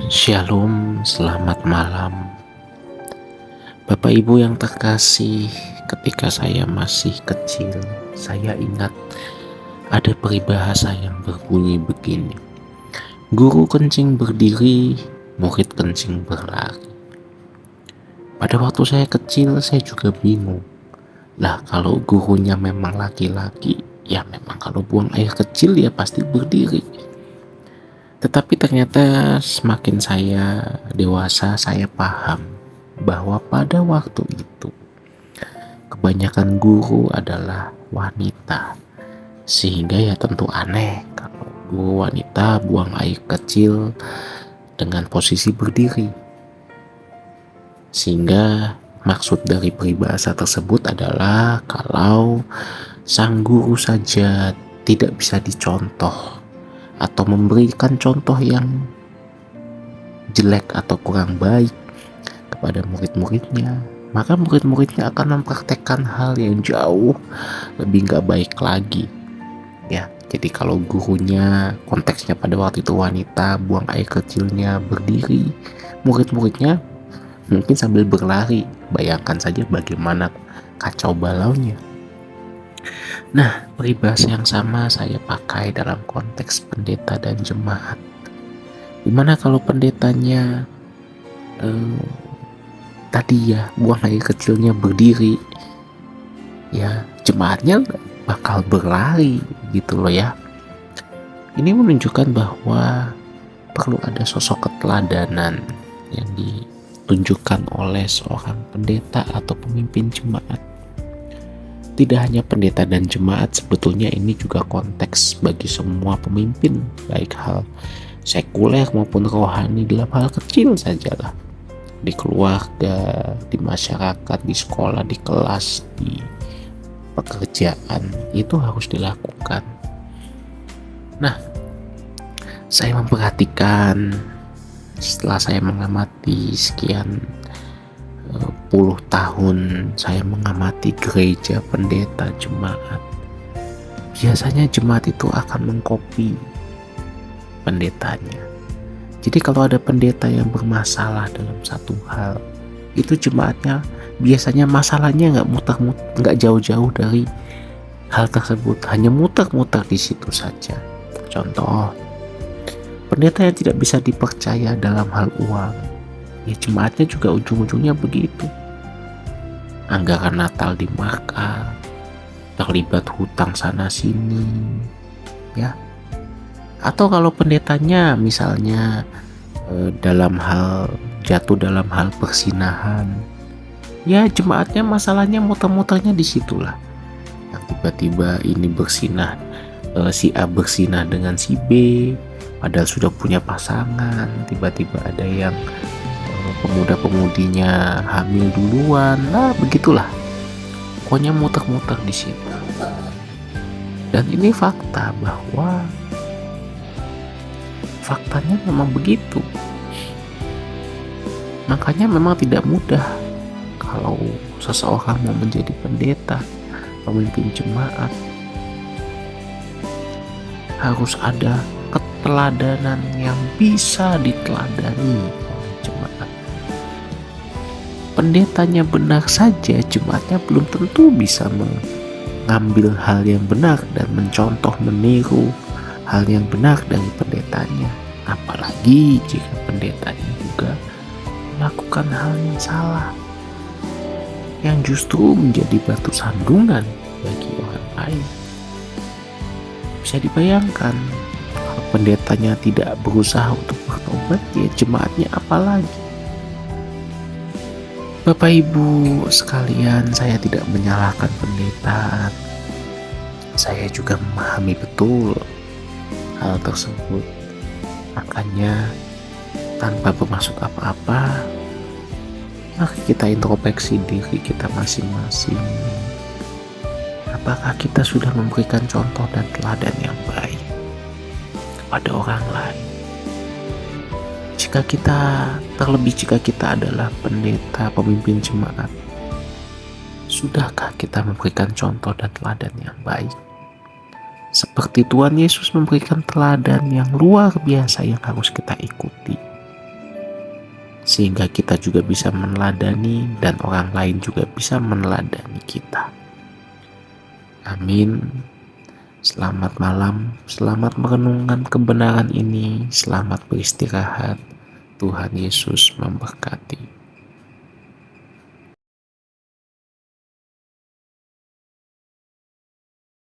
Shalom, selamat malam. Bapak Ibu yang terkasih, ketika saya masih kecil, saya ingat ada peribahasa yang berbunyi begini. Guru kencing berdiri, murid kencing berlari. Pada waktu saya kecil, saya juga bingung. Lah, kalau gurunya memang laki-laki, ya memang kalau buang air kecil ya pasti berdiri. Tetapi ternyata semakin saya dewasa, saya paham bahwa pada waktu itu kebanyakan guru adalah wanita. Sehingga ya tentu aneh kalau guru wanita buang air kecil dengan posisi berdiri. Sehingga maksud dari peribahasa tersebut adalah kalau sang guru saja tidak bisa dicontoh atau memberikan contoh yang jelek atau kurang baik kepada murid-muridnya, maka murid-muridnya akan mempraktekkan hal yang jauh lebih gak baik lagi. Ya, jadi kalau gurunya konteksnya pada waktu itu wanita, buang air kecilnya berdiri, murid-muridnya mungkin sambil berlari. Bayangkan saja bagaimana kacau balaunya. Nah, peribahasa yang sama saya pakai dalam konteks pendeta dan jemaat. Dimana kalau pendetanya tadi ya buang air kecilnya berdiri, ya jemaatnya bakal berlari gitu loh ya. Ini menunjukkan bahwa perlu ada sosok keteladanan yang ditunjukkan oleh seorang pendeta atau pemimpin jemaat. Tidak hanya pendeta dan jemaat, sebetulnya ini juga konteks bagi semua pemimpin, baik hal sekuler maupun rohani, dalam hal kecil sajalah. Di keluarga, di masyarakat, di sekolah, di kelas, di pekerjaan, itu harus dilakukan. Nah, saya memperhatikan setelah saya mengamati sekian puluh tahun saya mengamati gereja, pendeta, jemaat. Biasanya jemaat itu akan mengcopy pendetanya. Jadi kalau ada pendeta yang bermasalah dalam satu hal, itu jemaatnya biasanya masalahnya nggak jauh-jauh dari hal tersebut, hanya muter-muter di situ saja. Contoh, pendeta yang tidak bisa dipercaya dalam hal uang, ya jemaatnya juga ujung-ujungnya begitu. Anggaran Natal dimakan, terlibat hutang sana sini, ya. Atau kalau pendetanya misalnya jatuh dalam hal persinahan, ya jemaatnya masalahnya muter-muternya di situlah. Yang tiba-tiba ini bersinah, si A bersinah dengan si B, padahal sudah punya pasangan. Tiba-tiba ada yang pemuda-pemudinya hamil duluan, nah begitulah. Pokoknya muter-muter di situ. Dan ini fakta bahwa faktanya memang begitu. Makanya memang tidak mudah kalau seseorang mau menjadi pendeta, pemimpin jemaat. Harus ada keteladanan yang bisa diteladani oleh jemaat. Pendetanya benar saja, jemaatnya belum tentu bisa mengambil hal yang benar dan mencontoh, meniru hal yang benar dari pendetanya. Apalagi jika pendetanya juga melakukan hal yang salah, yang justru menjadi batu sandungan bagi orang lain. Bisa dibayangkan kalau pendetanya tidak berusaha untuk bertobat, ya jemaatnya apalagi. Bapak Ibu sekalian, saya tidak menyalahkan pendeta. Saya juga memahami betul hal tersebut. Makanya tanpa bermaksud apa-apa, mari kita introspeksi diri kita masing-masing. Apakah kita sudah memberikan contoh dan teladan yang baik kepada orang lain? Terlebih jika kita adalah pendeta, pemimpin jemaat, sudahkah kita memberikan contoh dan teladan yang baik? Seperti Tuhan Yesus memberikan teladan yang luar biasa yang harus kita ikuti. sehingga kita juga bisa meneladani dan orang lain juga bisa meneladani kita. Amin. Selamat malam, selamat merenungkan kebenaran ini, selamat beristirahat. Tuhan Yesus memberkati.